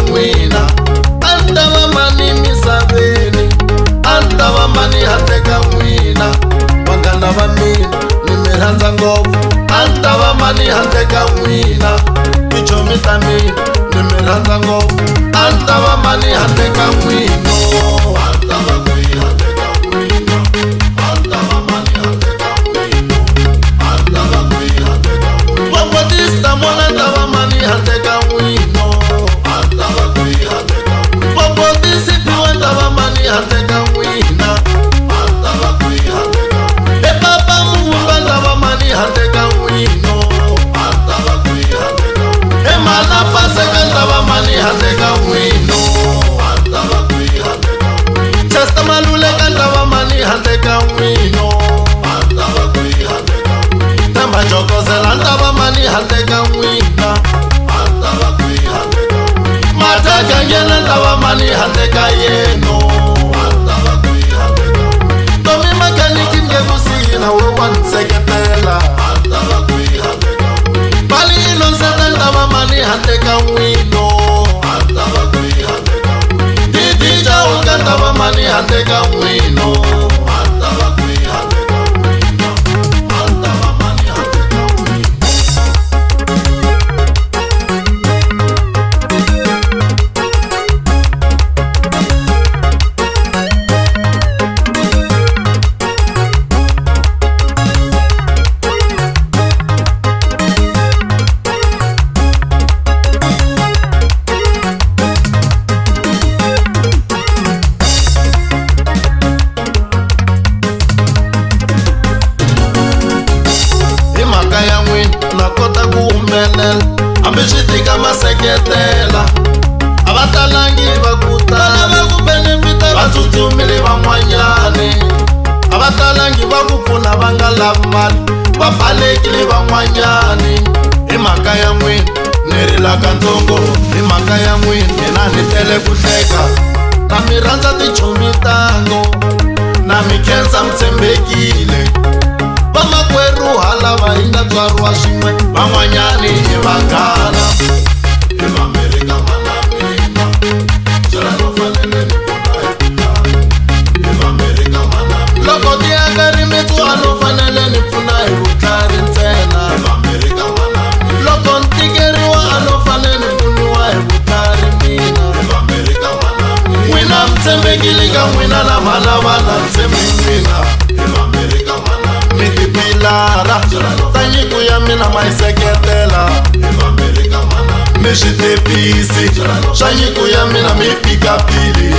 n'wina. A ni ta va mani misaveni, a ni ta va mani handle ka n'wina. Vanghana va mina ni mi rhandza ngopfu, a ni ta va mani handle ka n'wina. Tichomi ta mina ni mi rhandza ngopfu, a ni ta va mani handle ka n'wina. A ni ta va kwihi handle ka n'wina, a ni ta va mani handle ka n'wina, a ni ta va kwihi handle ka n'wina. Popotista mona ni ta va mani handle ka n'wina, a ni ta va kwihi handle ka n'wina. Popotisi piwa ni ta va mani handle ka n'wina, a ni ta va kwihi handle ka n'wina. E papa Muvumba ni ta va mani handle ka n'wina, a ni ta va kwihi handle ka n'wina. E Mala Paseka ni ta va mani handle ka n'wina, a ni ta va kwihi handle ka n'wina. Chester Maluleka ni ta va mani handle ka n'wina, a ni ta va kwihi handle ka n'wina. Themba Jokozela ni ta va mani handle ka n'wina, a ni ta va kwihi handle ka n'wina. Martha Gangena ni ta va mani handle ka yena, a ni ta va kwihi handle ka n'wina. Tommy Makaniki Ngekusini na we wa ni seketela, a ni ta va kwihi handle ka n'wina. Bali Innocent ni ta va mani handle ka n'wina, a ni ta va kwihi handle ka n'wina. Didi Chauke ni ta va mani handle ka n'wina, a ni ta va kwihi handle ka n'wina, a ni ta va mani handle ka n'wina. Na kota ku humelela hambi swi tika maseketela. A va talangi va ku tala va ku benefita vatsutsumile van'wanyani. A va talangi va ku pfuna va nga lavi mali, va balekile van'wanyani. Hi mhaka ya n'wina ni rila kantsongo, hi mhaka ya n'wina mina ni tele ku hleka. Na mi rhandza tichomi tango, na mi khensa mi tshembekile. Vamakwerhu halava hi nga tswariwa swin'we, van'wanyani hi vanghana. Hi Mamerika mana mina, byela no fanele ni pfuna hi vutlhari. Hi Mamerika mana mina, loko ti aka rimitsu a no fanele ni pfuna hi vutlhari ntsena. Hi Mamerika mana mina, loko ni tikeriwa a no fanele ni pfuniwa hi vutlhari mina. Hi Mamerika mana mina, n'wina mi tshembekile ka n'wina na vana vana mi tshembi n'wina. Hi Mamerika mana mi tipilara ta nyiko ya mina ma yi seketela. Mi switepisi swa nyiko ya mina mi pikapili.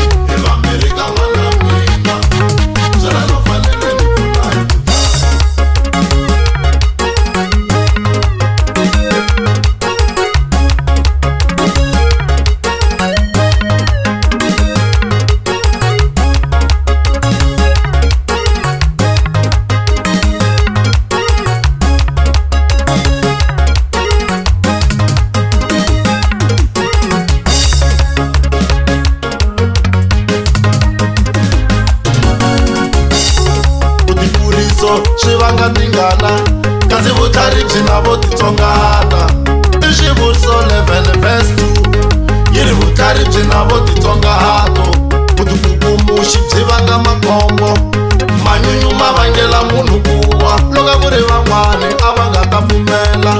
Swi vanga tingana, kasi vutlhari byi na vo titsongana. I Xivuriso 11 verse 2 yi ri vutlhari byi na vo titsongato. Vutikukumuxi byi vanga makhombo, manyunyu ma vangela munhu kuwa. Loko ku ri van'wani a va nga ta pfumela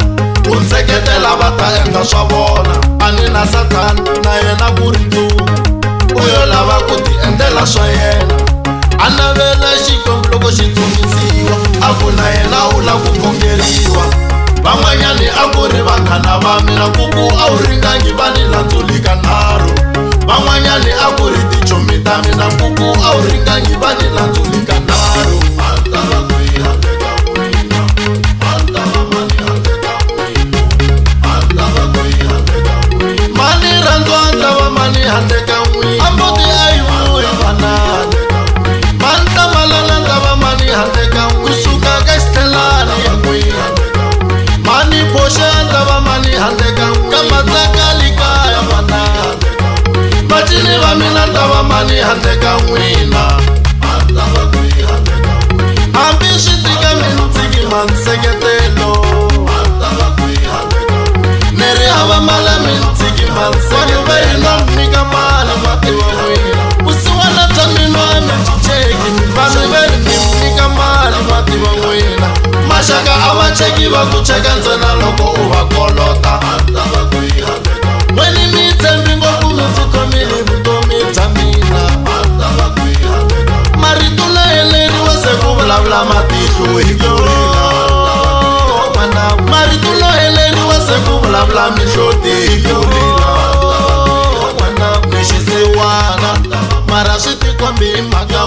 ku nseketela, va ta endla swa vona. A ni na Satani na yena ku ri ndzungu, u yo lava ku ti endlela swa yena. A navela xikwembu loko xi dzunisiwa, a ku na yena u la ku khongeriwa. Van'wanyani a ku ri vanghana va mina, ku a wu ringangi va ni landzuli ka nharhu. Van'wanyani a ku ri tichomi ta mina, ku a wu ringangi va ni landzuli ka nharhu. A ni ta va kwihi handle ka n'wina, a ni ta va mani handle ka n'wina, a ni ta va kwihi handle ka n'wina. Mani rhandzwa a ni ta va mani handle ka n'wina. A mbuti a yi vuyi vanani, Manta Malala ni ta va mani handle ka n'wina. Kusuka ka Xithelani ya n'wina, Mani Phoshe a ni ta va mani handle ka n'wina. Ka Matsakali kaya manana, vacini va mina ni ta va mani handle ka n'wina. A ni ta va kwihi handle ka n'wina, hambi swi tika mi ni tsikima nseketelo. A ni ta va kwihi handle ka n'wina, ni ri hava mali mi ni tsikima nseketelo. va ku cheka ntsena loko u va kolota. Weni mi tshembi ngopfu mi tsutsumile vutomi bya mina. Marito la heleriwa se ku vulavula matihlo hi kulila. Marito la heleriwa se ku vulavula mihloti hi kulila. Mara swi tikombi hi mhaka